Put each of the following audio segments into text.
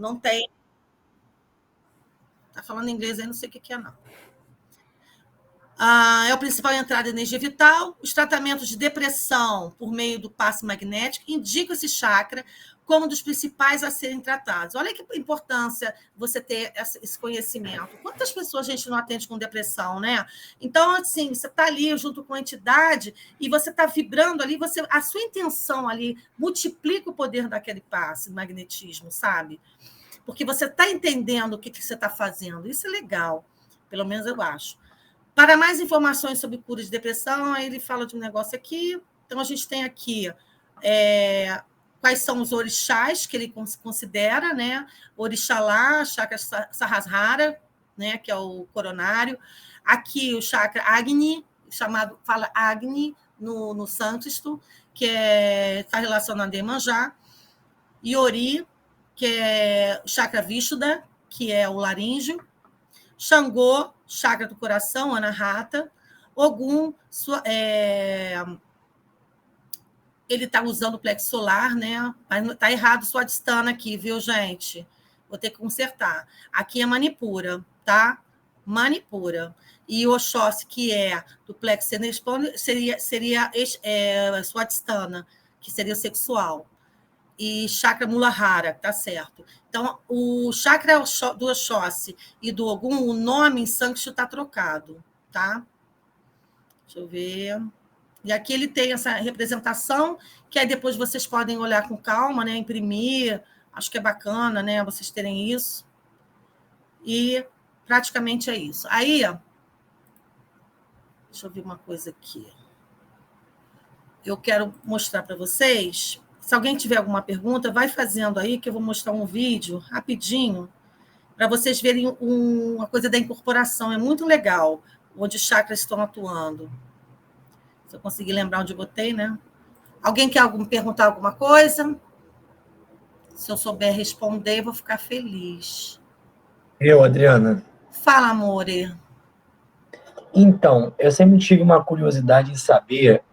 Não tem. Está falando inglês aí, não sei o que é, não. É o principal entrada de energia vital. Os tratamentos de depressão por meio do passe magnético indicam esse chakra como um dos principais a serem tratados. Olha que importância você ter esse conhecimento. Quantas pessoas a gente não atende com depressão, né? Então, assim, você está ali junto com a entidade e você está vibrando ali, a sua intenção ali multiplica o poder daquele passe, magnetismo, sabe? Porque você está entendendo o que você está fazendo. Isso é legal, pelo menos eu acho. Para mais informações sobre cura de depressão, aí ele fala de um negócio aqui. Então, a gente tem aqui quais são os orixás que ele considera, né? Orixalá, chakra Sahasrara, né? Que é o coronário. Aqui o chakra Agni, fala Agni no sânscrito, que está relacionado a Iemanjá. Iori, que é o chakra Vishuddha, que é o laríngeo. Xangô, chakra do coração, Anahata. Ogum, ele está usando o plexo solar, né? Mas está errado Swadhisthana aqui, viu, gente? Vou ter que consertar. Aqui é Manipura, tá? Manipura. E o Oxóssi, que é do plexo senesponde, seria Swadhisthana, que seria o sexual. E chakra Muladhara, tá certo. Então, o chakra do Oxóssi e do Ogum, o nome em sânscrito está trocado, tá? Deixa eu ver. E aqui ele tem essa representação, que aí depois vocês podem olhar com calma, né? Imprimir. Acho que é bacana, né? Vocês terem isso. E praticamente é isso. Aí, deixa eu ver uma coisa aqui. Eu quero mostrar para vocês. Se alguém tiver alguma pergunta, vai fazendo aí, que eu vou mostrar um vídeo rapidinho, para vocês verem uma coisa da incorporação. É muito legal, onde os chakras estão atuando. Se eu conseguir lembrar onde eu botei, né? Alguém quer perguntar alguma coisa? Se eu souber responder, eu vou ficar feliz. Eu, Adriana. Fala, amore. Então, eu sempre tive uma curiosidade em saber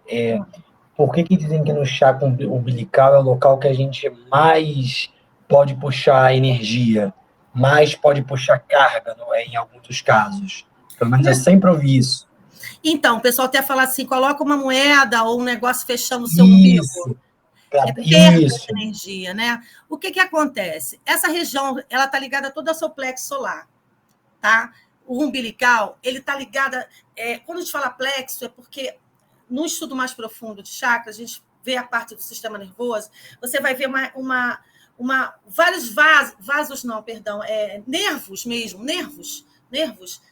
por que dizem que no chakra umbilical é o local que a gente mais pode puxar energia, mais pode puxar carga, não é? Em alguns dos casos. Pelo menos eu sempre ouvi isso. Então, o pessoal até fala assim, coloca uma moeda ou um negócio fechando o seu umbigo. É perda de energia, né? O que acontece? Essa região, ela está ligada toda ao seu plexo solar, tá? O umbilical, ele está ligado... quando a gente fala plexo, é porque no estudo mais profundo de chakras, a gente vê a parte do sistema nervoso, você vai ver vários nervos mesmo, nervos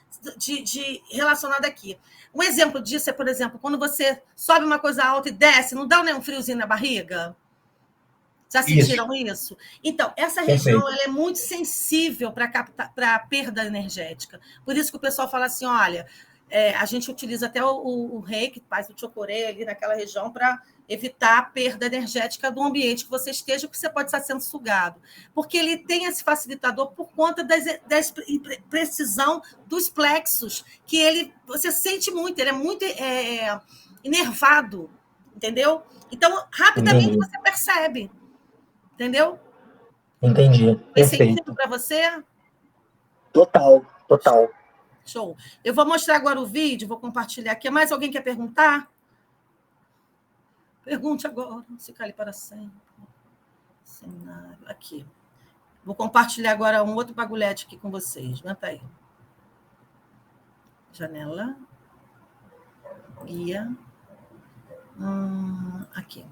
relacionado aqui. Um exemplo disso é, por exemplo, quando você sobe uma coisa alta e desce, não dá um friozinho na barriga? Já sentiram isso? Então, essa região ela é muito sensível para a perda energética. Por isso que o pessoal fala assim, olha, a gente utiliza até o reiki, faz o chocorei ali naquela região para evitar a perda energética do ambiente que você esteja, porque você pode estar sendo sugado. Porque ele tem esse facilitador por conta da precisão dos plexos, que você sente muito, ele é muito enervado, entendeu? Então, rapidamente você percebe, entendeu? Entendi, Fez sentido para você? Total. Show. Eu vou mostrar agora o vídeo, vou compartilhar aqui. Mais alguém quer perguntar? Pergunte agora, se cale para sempre. Cenário. Aqui. Vou compartilhar agora um outro bagulhete aqui com vocês. Aguenta aí. Janela. Guia. Aqui.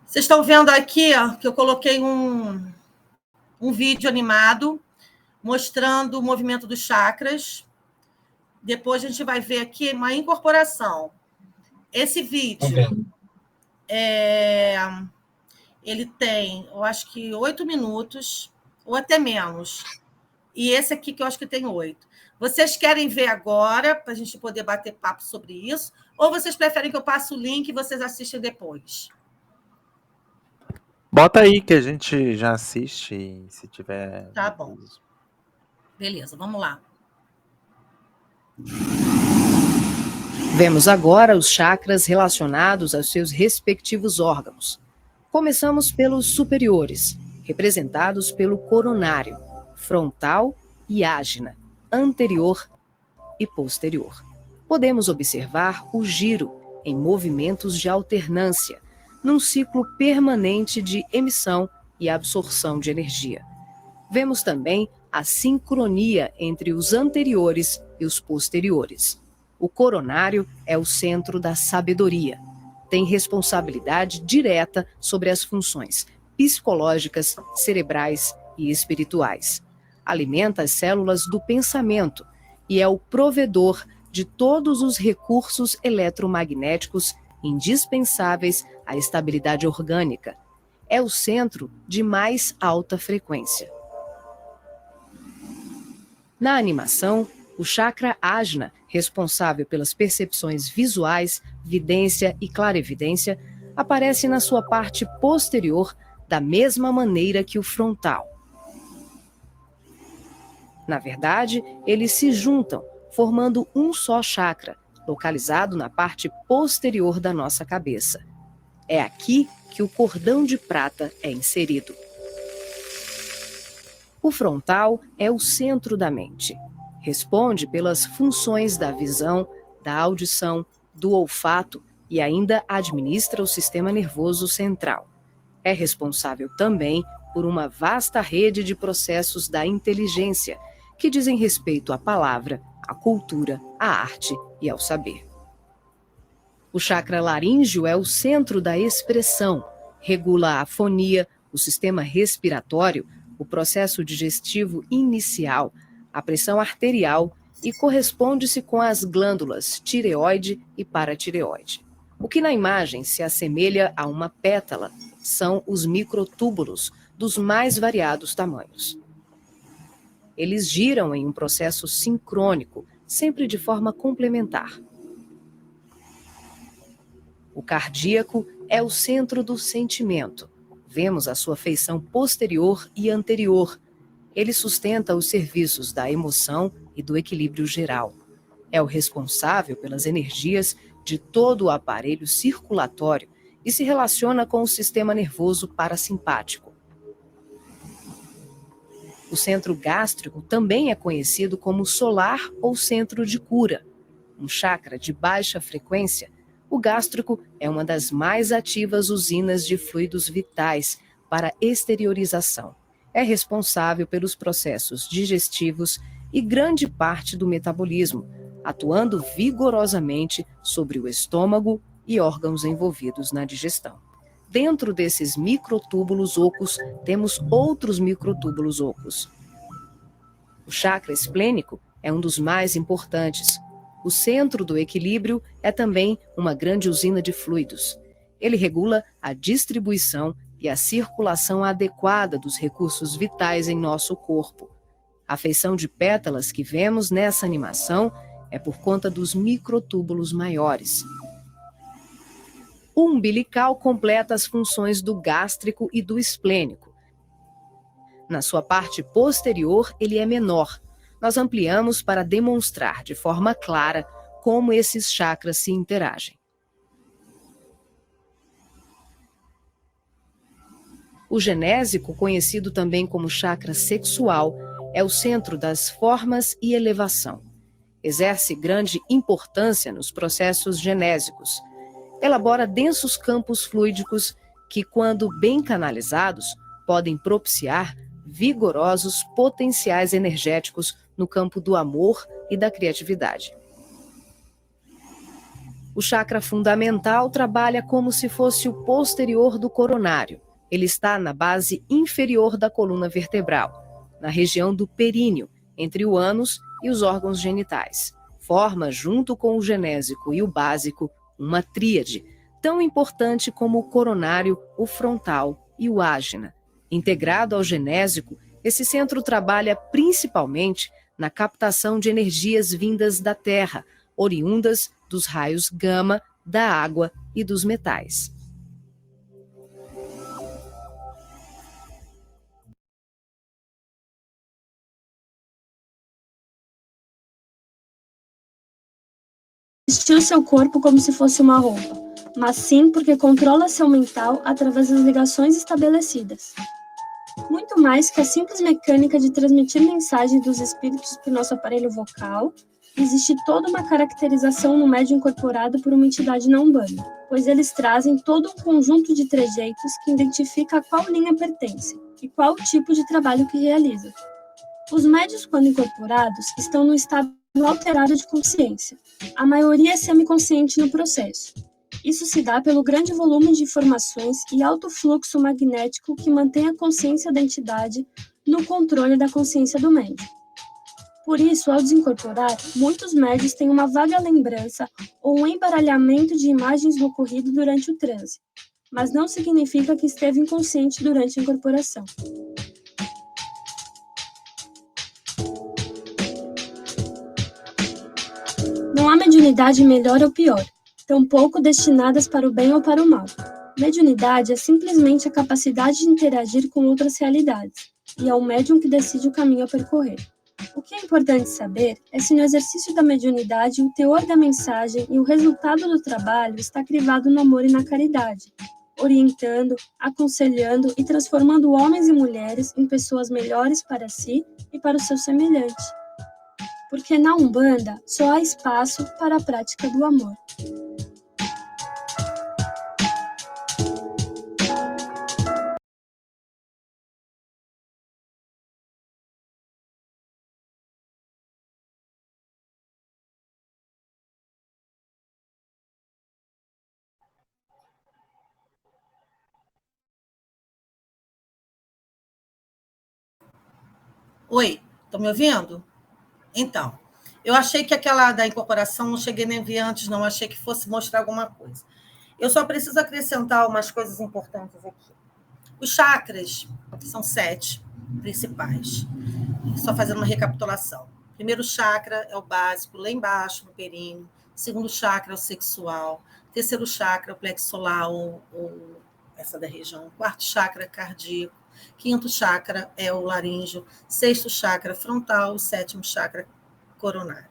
Vocês estão vendo aqui, ó, que eu coloquei um vídeo animado mostrando o movimento dos chakras. Depois a gente vai ver aqui uma incorporação. Esse vídeo, ele tem, eu acho que 8 minutos, ou até menos. E esse aqui que eu acho que tem 8. Vocês querem ver agora, para a gente poder bater papo sobre isso, ou vocês preferem que eu passe o link e vocês assistem depois? Bota aí que a gente já assiste, se tiver... Tá bom. Beleza, vamos lá. Vemos agora os chakras relacionados aos seus respectivos órgãos. Começamos pelos superiores, representados pelo coronário, frontal e ágina, anterior e posterior. Podemos observar o giro em movimentos de alternância, num ciclo permanente de emissão e absorção de energia. Vemos também a sincronia entre os anteriores e os posteriores. O coronário é o centro da sabedoria. Tem responsabilidade direta sobre as funções psicológicas, cerebrais e espirituais. Alimenta as células do pensamento e é o provedor de todos os recursos eletromagnéticos indispensáveis à estabilidade orgânica. É o centro de mais alta frequência. Na animação, o chakra Ajna, responsável pelas percepções visuais, vidência e clarevidência, aparece na sua parte posterior da mesma maneira que o frontal. Na verdade, eles se juntam, formando um só chakra, localizado na parte posterior da nossa cabeça. É aqui que o cordão de prata é inserido. O frontal é o centro da mente. Responde pelas funções da visão, da audição, do olfato e ainda administra o sistema nervoso central. É responsável também por uma vasta rede de processos da inteligência, que dizem respeito à palavra, à cultura, à arte e ao saber. O chakra laríngeo é o centro da expressão, regula a fonia, o sistema respiratório, o processo digestivo inicial, a pressão arterial e corresponde-se com as glândulas tireoide e paratireoide. O que na imagem se assemelha a uma pétala são os microtúbulos dos mais variados tamanhos. Eles giram em um processo sincrônico, sempre de forma complementar. O cardíaco é o centro do sentimento. Vemos a sua feição posterior e anterior. Ele sustenta os serviços da emoção e do equilíbrio geral. É o responsável pelas energias de todo o aparelho circulatório e se relaciona com o sistema nervoso parasimpático. O centro gástrico também é conhecido como solar ou centro de cura. Um chakra de baixa frequência, o gástrico é uma das mais ativas usinas de fluidos vitais para exteriorização. É responsável pelos processos digestivos e grande parte do metabolismo, atuando vigorosamente sobre o estômago e órgãos envolvidos na digestão. Dentro desses microtúbulos ocos, temos outros microtúbulos ocos. O chakra esplênico é um dos mais importantes. O centro do equilíbrio é também uma grande usina de fluidos. Ele regula a distribuição e a circulação adequada dos recursos vitais em nosso corpo. A feição de pétalas que vemos nessa animação é por conta dos microtúbulos maiores. O umbilical completa as funções do gástrico e do esplênico. Na sua parte posterior, ele é menor. Nós ampliamos para demonstrar de forma clara como esses chakras se interagem. O genésico, conhecido também como chakra sexual, é o centro das formas e elevação. Exerce grande importância nos processos genésicos. Elabora densos campos fluídicos que, quando bem canalizados, podem propiciar vigorosos potenciais energéticos no campo do amor e da criatividade. O chakra fundamental trabalha como se fosse o posterior do coronário. Ele está na base inferior da coluna vertebral, na região do períneo, entre o ânus e os órgãos genitais. Forma, junto com o genésico e o básico, uma tríade, tão importante como o coronário, o frontal e o ágina. Integrado ao genésico, esse centro trabalha principalmente na captação de energias vindas da Terra, oriundas dos raios gama, da água e dos metais. Vestir o seu corpo como se fosse uma roupa, mas sim porque controla seu mental através das ligações estabelecidas. Muito mais que a simples mecânica de transmitir mensagens dos espíritos para o nosso aparelho vocal, existe toda uma caracterização no médium incorporado por uma entidade na Umbanda, pois eles trazem todo um conjunto de trejeitos que identifica a qual linha pertence e qual o tipo de trabalho que realiza. Os médiuns, quando incorporados, estão no estado alterado de consciência. A maioria é semiconsciente no processo. Isso se dá pelo grande volume de informações e alto fluxo magnético que mantém a consciência da entidade no controle da consciência do médium. Por isso, ao desincorporar, muitos médiuns têm uma vaga lembrança ou um embaralhamento de imagens do ocorrido durante o transe, mas não significa que esteve inconsciente durante a incorporação. Não há mediunidade melhor ou pior, tampouco destinadas para o bem ou para o mal. Mediunidade é simplesmente a capacidade de interagir com outras realidades, e é o médium que decide o caminho a percorrer. O que é importante saber é se no exercício da mediunidade o teor da mensagem e o resultado do trabalho está crivado no amor e na caridade, orientando, aconselhando e transformando homens e mulheres em pessoas melhores para si e para o seu semelhante. Porque na Umbanda só há espaço para a prática do amor. Oi, estão me ouvindo? Então, eu achei que aquela da incorporação não cheguei nem a ver antes, não. Achei que fosse mostrar alguma coisa. Eu só preciso acrescentar umas coisas importantes aqui. Os chakras são 7 principais. Só fazendo uma recapitulação. Primeiro chakra é o básico, lá embaixo, no períneo. Segundo chakra é o sexual. Terceiro chakra é o plexo solar, ou essa da região. Quarto chakra é cardíaco. Quinto chakra é o laríngeo. Sexto chakra frontal. Sétimo chakra coronário.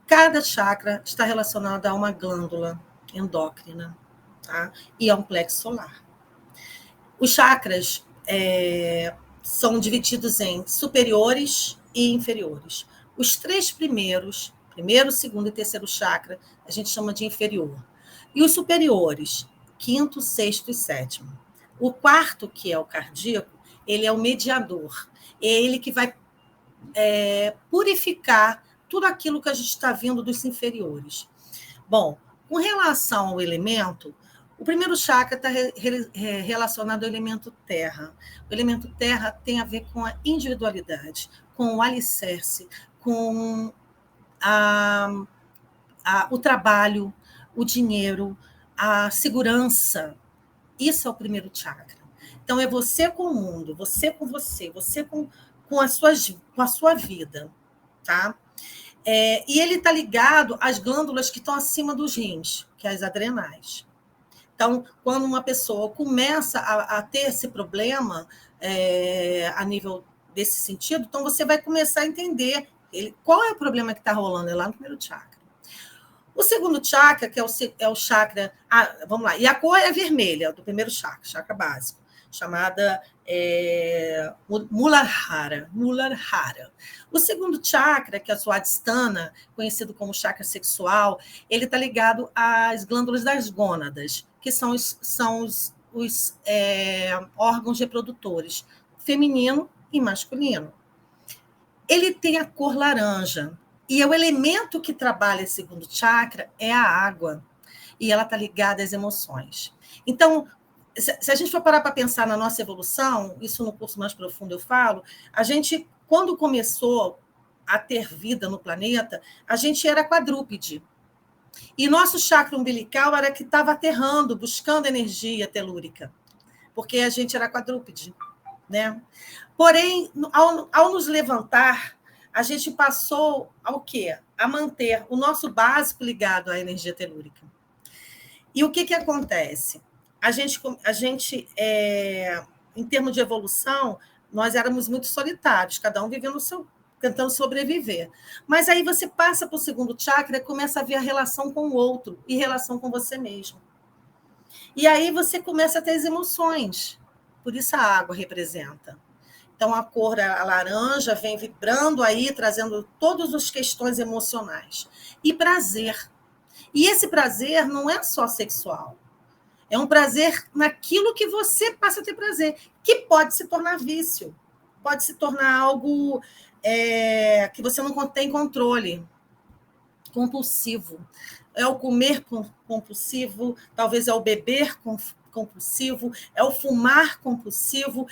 Cada chakra está relacionado a uma glândula endócrina, tá? E a um plexo solar. Os chakras são divididos em superiores e inferiores. Os 3 primeiros, primeiro, segundo e terceiro chakra, a gente chama de inferior. E os superiores, quinto, sexto e sétimo. O quarto, que é o cardíaco, ele é o mediador. É ele que vai purificar tudo aquilo que a gente está vendo dos inferiores. Bom, com relação ao elemento, o primeiro chakra está relacionado ao elemento terra. O elemento terra tem a ver com a individualidade, com o alicerce, com o trabalho, o dinheiro, a segurança. Isso é o primeiro chakra. Então, é você com o mundo, você com você, você com a sua vida, tá? E ele está ligado às glândulas que estão acima dos rins, que é as adrenais. Então, quando uma pessoa começa a ter esse problema a nível desse sentido, então você vai começar a entender qual é o problema que está rolando, é lá no primeiro chakra. O segundo chakra, que é o chakra... vamos lá. E a cor é vermelha, do primeiro chakra básico, chamada Muladhara. O segundo chakra, que é a Swadhisthana, conhecido como chakra sexual, ele está ligado às glândulas das gônadas, que são os órgãos reprodutores, feminino e masculino. Ele tem a cor laranja, e o elemento que trabalha esse segundo chakra é a água, e ela está ligada às emoções. Então, se a gente for parar para pensar na nossa evolução, isso no curso mais profundo eu falo, a gente, quando começou a ter vida no planeta, a gente era quadrúpede. E nosso chakra umbilical era que estava aterrando, buscando energia telúrica, porque a gente era quadrúpede, né? Porém, ao nos levantar, a gente passou ao quê? A manter o nosso básico ligado à energia telúrica. E o que acontece? A gente em termos de evolução, nós éramos muito solitários, cada um vivendo o seu, tentando sobreviver. Mas aí você passa para o segundo chakra e começa a ver a relação com o outro e relação com você mesmo. E aí você começa a ter as emoções. Por isso a água representa. Então, a cor, a laranja, vem vibrando aí, trazendo todas as questões emocionais. E prazer. E esse prazer não é só sexual. É um prazer naquilo que você passa a ter prazer, que pode se tornar vício, pode se tornar algo que você não tem controle, compulsivo. É o comer compulsivo, talvez é o beber compulsivo, é o fumar compulsivo,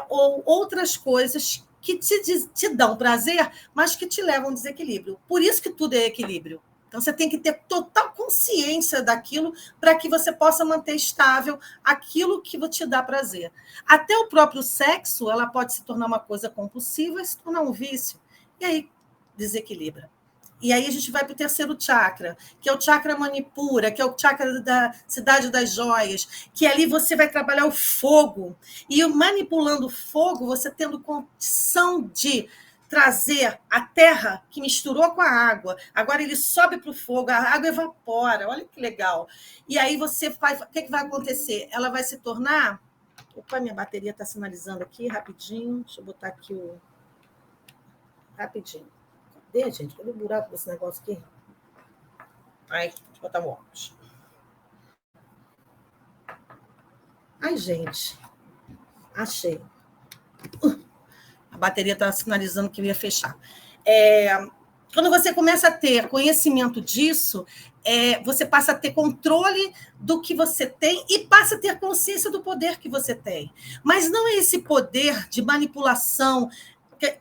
ou outras coisas que te dão prazer, mas que te levam ao desequilíbrio. Por isso que tudo é equilíbrio. Então, você tem que ter total consciência daquilo para que você possa manter estável aquilo que te dá prazer. Até o próprio sexo, ela pode se tornar uma coisa compulsiva e se tornar um vício. E aí, desequilibra. E aí a gente vai para o terceiro chakra, que é o chakra Manipura, que é o chakra da cidade das joias, que ali você vai trabalhar o fogo. E manipulando o fogo, você tendo condição de trazer a terra que misturou com a água. Agora ele sobe para o fogo, a água evapora. Olha que legal. E aí você faz... O que vai acontecer? Ela vai se tornar... Opa, minha bateria está sinalizando aqui, rapidinho. Deixa eu botar aqui o... Rapidinho. Cadê, gente? Cadê o buraco desse negócio aqui? Ai, deixa eu botar o óculos. Ai, gente. Achei. A bateria está sinalizando que eu ia fechar. Quando você começa a ter conhecimento disso, você passa a ter controle do que você tem e passa a ter consciência do poder que você tem. Mas não é esse poder de manipulação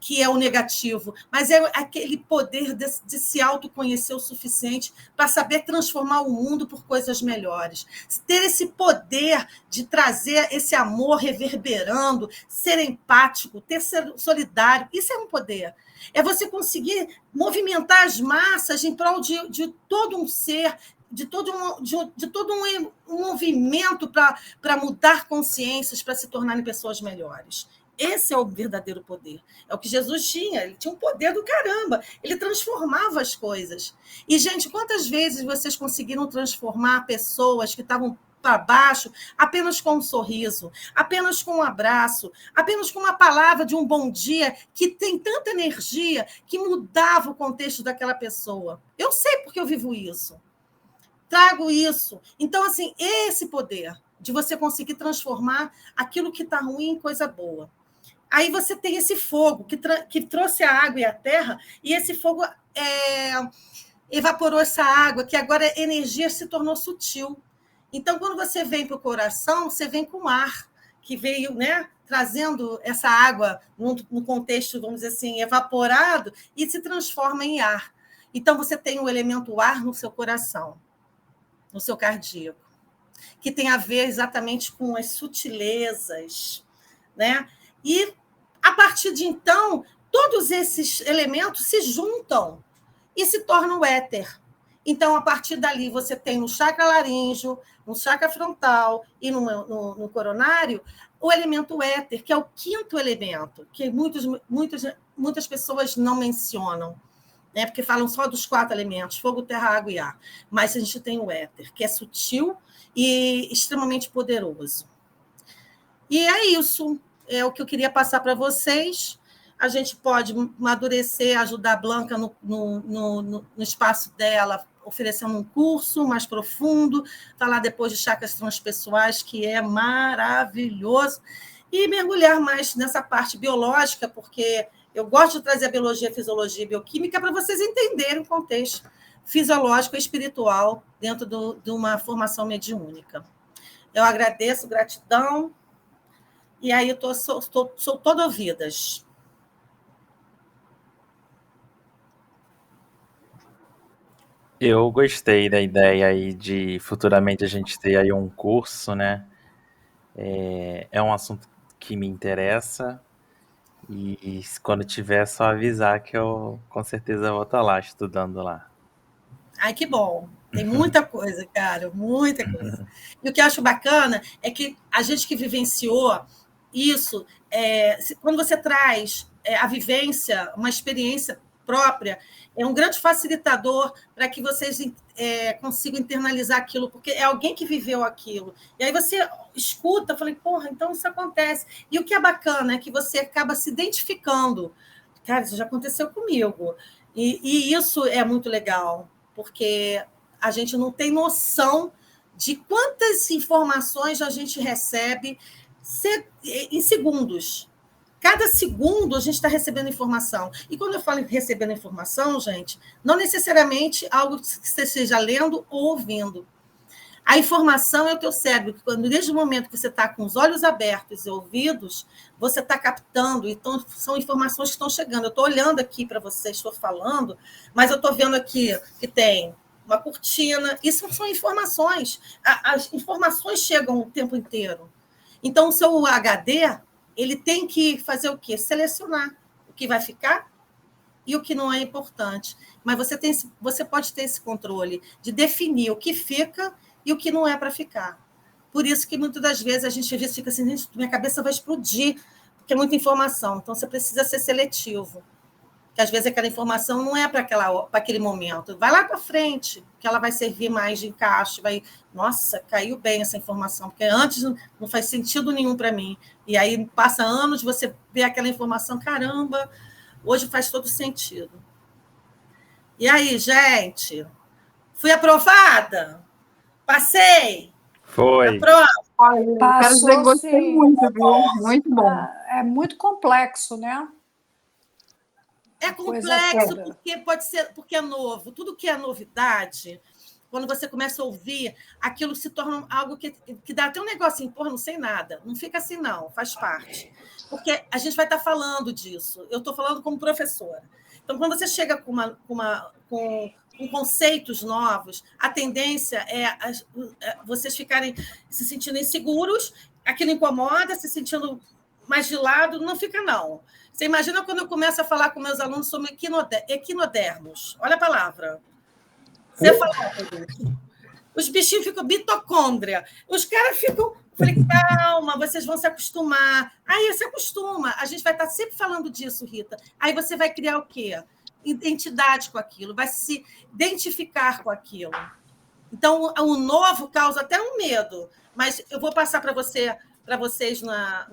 que é o negativo, mas é aquele poder de se autoconhecer o suficiente para saber transformar o mundo por coisas melhores. Ter esse poder de trazer esse amor reverberando, ser empático, ser solidário, isso é um poder. É você conseguir movimentar as massas em prol de todo um ser, de todo um movimento para mudar consciências, para se tornarem pessoas melhores. Esse é o verdadeiro poder. É o que Jesus tinha. Ele tinha um poder do caramba. Ele transformava as coisas. E, gente, quantas vezes vocês conseguiram transformar pessoas que estavam para baixo apenas com um sorriso, apenas com um abraço, apenas com uma palavra de um bom dia que tem tanta energia que mudava o contexto daquela pessoa? Eu sei porque eu vivo isso. Trago isso. Então, assim, esse poder de você conseguir transformar aquilo que está ruim em coisa boa. Aí você tem esse fogo que trouxe a água e a terra, e esse fogo evaporou essa água, que agora a energia se tornou sutil. Então, quando você vem para o coração, você vem com ar, que veio, né, trazendo essa água no contexto, vamos dizer assim, evaporado, e se transforma em ar. Então, você tem o elemento ar no seu coração, no seu cardíaco, que tem a ver exatamente com as sutilezas, né? E, a partir de então, todos esses elementos se juntam e se tornam o éter. Então, a partir dali, você tem no chakra laríngeo, no chakra frontal e no coronário, o elemento éter, que é o quinto elemento, que muitas pessoas não mencionam, né? Porque falam só dos 4 elementos, fogo, terra, água e ar. Mas a gente tem o éter, que é sutil e extremamente poderoso. E é isso. É o que eu queria passar para vocês. A gente pode amadurecer, ajudar a Blanca no espaço dela, oferecendo um curso mais profundo, falar depois de chakras transpessoais, que é maravilhoso, e mergulhar mais nessa parte biológica, porque eu gosto de trazer a biologia, a fisiologia e a bioquímica para vocês entenderem o contexto fisiológico e espiritual dentro de uma formação mediúnica. Eu agradeço, gratidão. E aí eu sou todo ouvidas. Eu gostei da ideia aí de futuramente a gente ter aí um curso, né? É um assunto que me interessa e quando tiver é só avisar que eu com certeza vou estar lá estudando lá. Ai, que bom. Tem muita coisa, cara, muita coisa. E o que eu acho bacana é que a gente que vivenciou isso, quando você traz a vivência, uma experiência própria, é um grande facilitador para que vocês consigo internalizar aquilo, porque é alguém que viveu aquilo. E aí você escuta, eu falei, porra, então isso acontece. E o que é bacana é que você acaba se identificando. Cara, isso já aconteceu comigo. E isso é muito legal, porque a gente não tem noção de quantas informações a gente recebe em segundos. Cada segundo a gente está recebendo informação. E quando eu falo em recebendo informação, gente, não necessariamente algo que você esteja lendo ou ouvindo. A informação é o teu cérebro, quando desde o momento que você está com os olhos abertos e ouvidos, você está captando, então são informações que estão chegando. Eu estou olhando aqui para vocês, estou falando, mas eu estou vendo aqui que tem uma cortina. Isso são informações. As informações chegam o tempo inteiro. Então, o seu HD, ele tem que fazer o quê? Selecionar o que vai ficar e o que não é importante. Mas você pode ter esse controle de definir o que fica e o que não é para ficar. Por isso que, muitas das vezes, a gente às vezes fica assim, minha cabeça vai explodir, porque é muita informação. Então, você precisa ser seletivo. Porque, às vezes, aquela informação não é para aquele momento. Vai lá para frente, que ela vai servir mais de encaixe. Nossa, caiu bem essa informação, porque antes não faz sentido nenhum para mim. E aí, passa anos, você vê aquela informação, caramba, hoje faz todo sentido. E aí, gente? Fui aprovada? Passei? Foi. Pronto. Olha, quero dizer que gostei muito, viu? Muito bom. É muito complexo, né? É complexo porque pode ser, porque é novo. Tudo que é novidade, quando você começa a ouvir, aquilo se torna algo que dá até um negocinho, porra, não sei nada. Não fica assim, não, faz parte. Porque a gente vai estar falando disso. Eu estou falando como professora. Então, quando você chega com conceitos novos, a tendência é vocês ficarem se sentindo inseguros, aquilo incomoda, se sentindo mais de lado, não fica, não. Você imagina quando eu começo a falar com meus alunos sobre equinodermos. Olha a palavra. Você fala, os bichinhos ficam mitocôndria. Os caras ficam... Falei, calma, vocês vão se acostumar. Aí se acostuma. A gente vai estar sempre falando disso, Rita. Aí você vai criar o quê? Identidade com aquilo, vai se identificar com aquilo. Então, o novo causa até um medo. Mas eu vou passar para vocês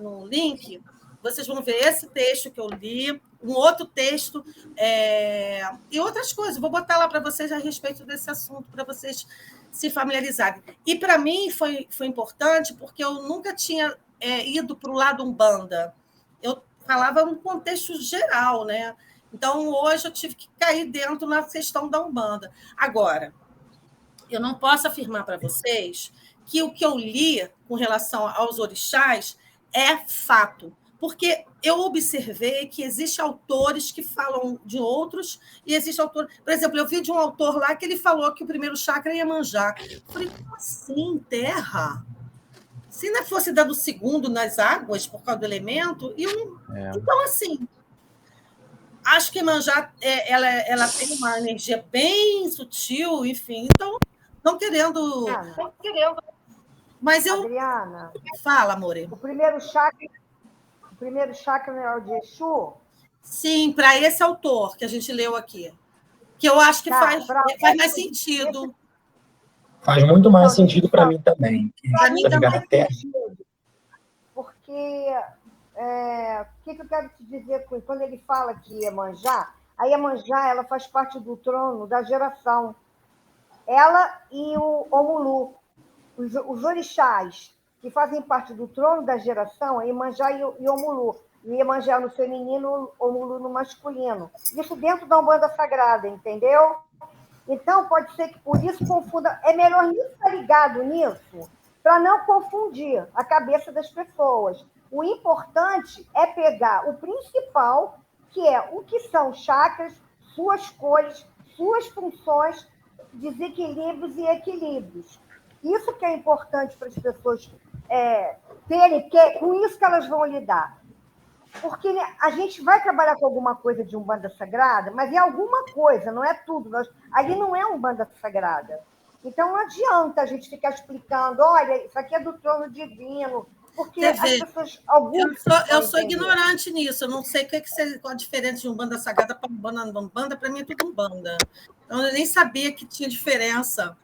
no link. Vocês vão ver esse texto que eu li, um outro texto e outras coisas. Vou botar lá para vocês a respeito desse assunto, para vocês se familiarizarem. E, para mim, foi importante, porque eu nunca tinha ido para o lado Umbanda. Eu falava um contexto geral, né? Então, hoje, eu tive que cair dentro na questão da Umbanda. Agora, eu não posso afirmar para vocês que o que eu li com relação aos orixás é fato, porque eu observei que existem autores que falam de outros e existe autor... Por exemplo, eu vi de um autor lá que ele falou que o primeiro chakra é Iemanjá. Eu falei, como assim, terra? Se não fosse dado o segundo nas águas por causa do elemento... Então, assim, acho que Iemanjá ela tem uma energia bem sutil, enfim. Então, não querendo... Mas eu... Adriana... Fala, amore. O primeiro chakra não é o de Exu? Sim, para esse autor que a gente leu aqui. Que eu acho que faz mais sentido. Faz muito mais sentido para mim também. Para mim também. Porque o que eu quero te dizer com quando ele fala que Iemanjá, a Iemanjá ela faz parte do trono da geração. Ela e o Omulu, os orixás que fazem parte do trono da geração, é Iemanjá e Omulu. E Iemanjá no feminino, Omulu no masculino. Isso dentro da Umbanda Sagrada, entendeu? Então, pode ser que por isso confunda. É melhor nem estar ligado nisso, para não confundir a cabeça das pessoas. O importante é pegar o principal, que é o que são chakras, suas cores, suas funções, desequilíbrios e equilíbrios. Isso que é importante para as pessoas terem, porque é com isso que elas vão lidar. Porque a gente vai trabalhar com alguma coisa de Umbanda Sagrada, mas é alguma coisa, não é tudo. Ali não é Umbanda Sagrada. Então, não adianta a gente ficar explicando, olha, isso aqui é do trono divino, Porque Você as vê, pessoas, alguns eu vão sou entender. ignorante nisso. Eu não sei qual a diferença de Umbanda Sagrada para Umbanda não Umbanda. Para mim é tudo Umbanda. Então, eu nem sabia que tinha diferença.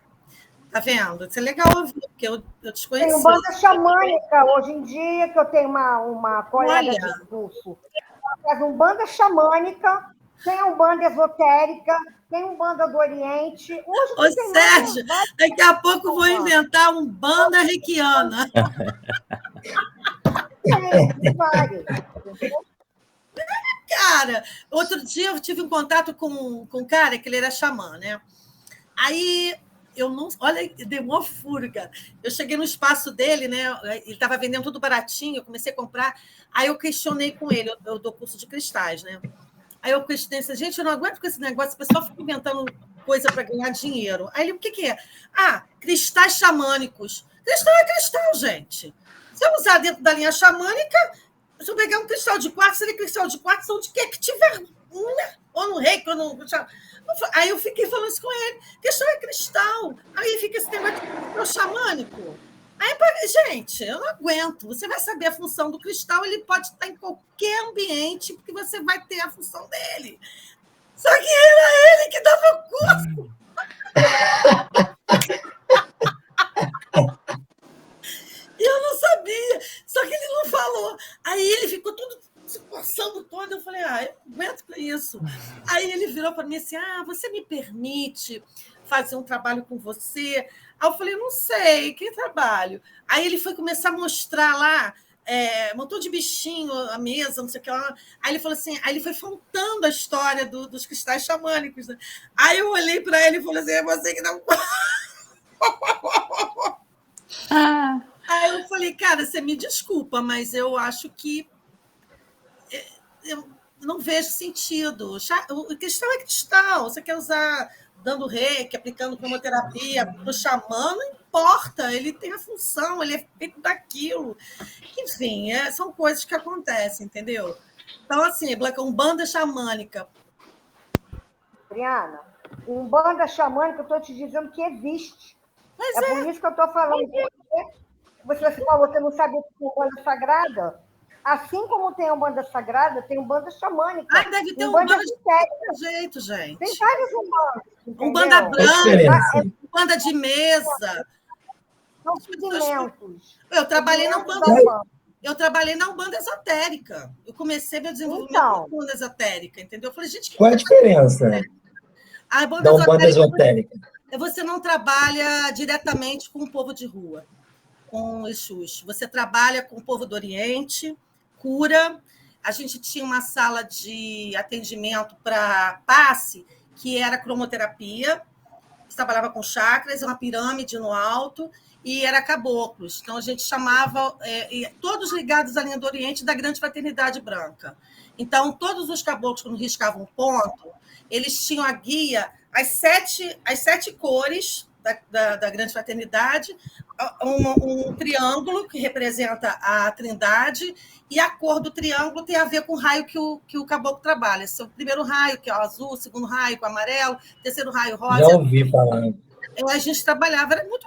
Tá vendo? Isso é legal ouvir, porque eu Tem desconhecia. Umbanda xamânica hoje em dia, que eu tenho uma colega Olha. de curso. Ela faz Umbanda xamânica, tem Umbanda esotérica, tem Umbanda do Oriente. Hoje Ô, tem Sérgio, várias daqui a pouco eu vou Umbanda. inventar um banda reikiana. Tem várias. Cara, outro dia eu tive um contato com um cara que ele era xamã, né? Aí eu não. Olha, deu uma furo, cara. Eu cheguei no espaço dele, né? Ele estava vendendo tudo baratinho, eu comecei a comprar. Aí eu questionei com ele, eu dou curso de cristais, né? Aí eu questionei assim, gente, eu não aguento com esse negócio, o pessoal fica inventando coisa para ganhar dinheiro. Aí ele, o que é? Ah, cristais xamânicos. Cristal é cristal, gente. Se eu usar dentro da linha xamânica, se eu pegar um cristal de quartzo, seria cristal de quartzo onde quer que tiver, né? Ou no reiki, ou no. Aí eu fiquei falando isso com ele. Cristal é cristal. Aí fica esse negócio de cristal xamânico. Aí, gente, eu não aguento. Você vai saber a função do cristal, ele pode estar em qualquer ambiente, porque você vai ter a função dele. Só que era ele que dava o curso. E eu não sabia. Só que ele não falou. Aí ele ficou todo se coçando todo. Eu falei, eu não aguento com isso. Aí ele virou para mim assim, você me permite fazer um trabalho com você? Aí eu falei, não sei, que trabalho? Aí ele foi começar a mostrar lá, um montão de bichinho, a mesa, não sei o que lá. Aí ele falou assim, aí ele foi contando a história dos cristais xamânicos. Né? Aí eu olhei para ele e falei assim, é você que não... Aí eu falei, cara, você me desculpa, mas eu acho que eu não vejo sentido. O cristal é cristal. Você quer usar dando reiki, aplicando cromoterapia para o xamã, não importa. Ele tem a função, ele é feito daquilo. Enfim, são coisas que acontecem, entendeu? Então, assim, Umbanda xamânica. Adriana, Umbanda xamânica, eu estou te dizendo que existe. Mas por isso que eu estou falando. Você falou que não sabia que tinha Umbanda sagrada. Assim como tem Umbanda sagrada, tem Umbanda xamânica. Deve ter Umbanda de qualquer jeito, gente. Tem várias Umbandas. Umbanda branca, Umbanda de mesa. São pigmentos. Eu trabalhei na Umbanda. Eu trabalhei na Umbanda esotérica. Eu comecei meu desenvolvimento na Umbanda esotérica, entendeu? Eu falei, gente, qual é a diferença da Umbanda esotérica? Você não trabalha diretamente com o povo de rua, com Exus. Você trabalha com o povo do Oriente, cura. A gente tinha uma sala de atendimento para passe, que era cromoterapia. Você trabalhava com chakras, uma pirâmide no alto, e era caboclos. Então, a gente chamava todos ligados à linha do Oriente da Grande Fraternidade Branca. Então, todos os caboclos, quando riscavam um ponto, eles tinham a guia, as sete cores da Grande Fraternidade, um triângulo que representa a Trindade, e a cor do triângulo tem a ver com o raio que o caboclo trabalha. Esse é o primeiro raio, que é o azul, o segundo raio, que é o amarelo, terceiro raio, rosa. Já ouvi falar. A gente trabalhava, era muito